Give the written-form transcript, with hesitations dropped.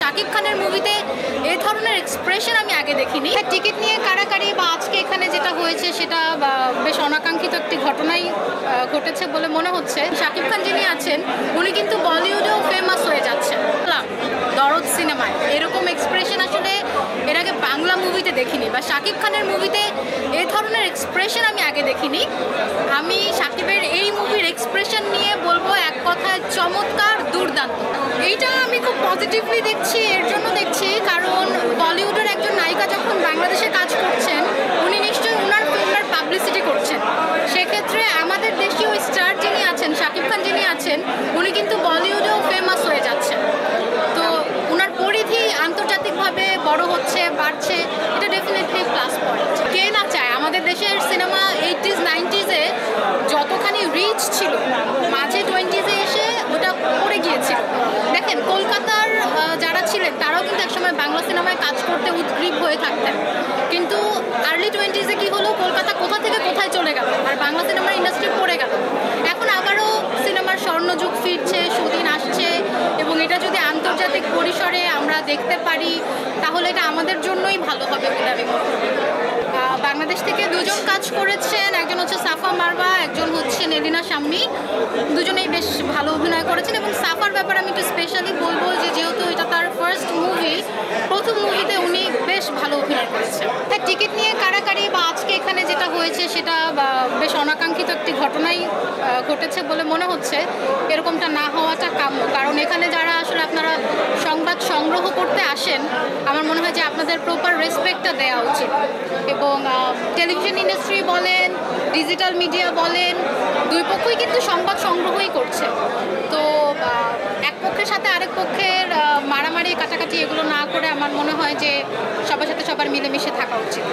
শাকিব খানের মুভিতে এই ধরনের এক্সপ্রেশন আমি আগে দেখিনি। টিকিট নিয়ে কাড়াকাড়ি বা আজকে এখানে যেটা হয়েছে সেটা বেশ অনাকাঙ্ক্ষিত একটি ঘটনাই ঘটেছে বলে মনে হচ্ছে। শাকিব খান যিনি আছেন উনি কিন্তু বলিউডেও ফেমাস হয়ে যাচ্ছেন। দরদ সিনেমায় এরকম এক্সপ্রেশন আসলে এর আগে বাংলা মুভিতে দেখিনি, বা শাকিব খানের মুভিতে এই ধরনের এক্সপ্রেশন আমি আগে দেখিনি। আমি শাকিবের এই মুভির এক্সপ্রেশন নিয়ে বলবো এক কথায় চমৎকার, দুর্দান্ত। এইটা আমি খুব পজিটিভলি দেখছি। এর জন্য দেখছি কারণ বলিউডের একজন নায়িকা যখন বাংলাদেশে কাজ করছেন উনি নিশ্চয়ই ওনার ফিল্মের পাবলিসিটি করছেন। সেক্ষেত্রে আমাদের দেশীয় স্টার যিনি আছেন, শাকিব খান যিনি আছেন, উনি কিন্তু বলিউডেও ফেমাস হয়ে যাচ্ছেন। তো ওনার পরিধি আন্তর্জাতিকভাবে বড় হচ্ছে, বাড়ছে, এটা ডেফিনেটলি প্লাস পয়েন্ট। কে না চায়? আমাদের দেশের সিনেমা 80s 90s-এ যতখানি রিচ ছিল, মাঝে 20s-এ এসে ওটা পড়ে গিয়েছিল। দেখেন কলকাতার যারা ছিলেন তারাও কিন্তু একসময় বাংলা সিনেমায় কাজ করতে উদ্গ্রীব হয়ে থাকতেন, কিন্তু আর্লি 20s-এ কী হলো, কলকাতা কোথা থেকে কোথায় চলে গেল আর বাংলা সিনেমার ইন্ডাস্ট্রি পড়ে গেল। এখন আবারও সিনেমার স্বর্ণযুগ ফিরছে, সুদিন আসছে, এবং এটা যদি আন্তর্জাতিক পরিসরে আমরা দেখতে পারি তাহলে এটা আমাদের জন্যই ভালো হবে বলে আমি মনে করি। বাংলাদেশ থেকে দুজন কাজ করেছেন, একজন হচ্ছে সাফা মারওয়া, একজন হচ্ছে নেলিনা শাম্মী। দুজনেই বেশ ভালো অভিনয় করেছেন, এবং সাফার ব্যাপারে আমি একটু স্পেশালি বলবো যে যেহেতু এটা তার ফার্স্ট মুভি, প্রথম মুভিতে উনি বেশ ভালো অভিনয় করেছেন। তাই টিকিট নিয়ে কাড়াকাড়ি বা আজকে এখানে যেটা হয়েছে সেটা বেশ অনাকাঙ্ক্ষিত একটি ঘটনাই ঘটেছে বলে মনে হচ্ছে। এরকমটা না হওয়াটা কাম্য, কারণ এখানে যারা আসলে আপনারা সংবাদ সংগ্রহ করতে আসেন আমার মনে হয় যে আপনাদের প্রপার রেসপেক্টটা দেওয়া উচিত। এবং টেলিভিশন ইন্ডাস্ট্রি বলেন, ডিজিটাল মিডিয়া বলেন, দুই পক্ষই কিন্তু সংবাদ সংগ্রহই করছে। তো এক পক্ষের সাথে আরেক পক্ষের মারামারি কাটাকাটি এগুলো না করে আমার মনে হয় যে সবার সাথে সবার মিলেমিশে থাকা উচিত।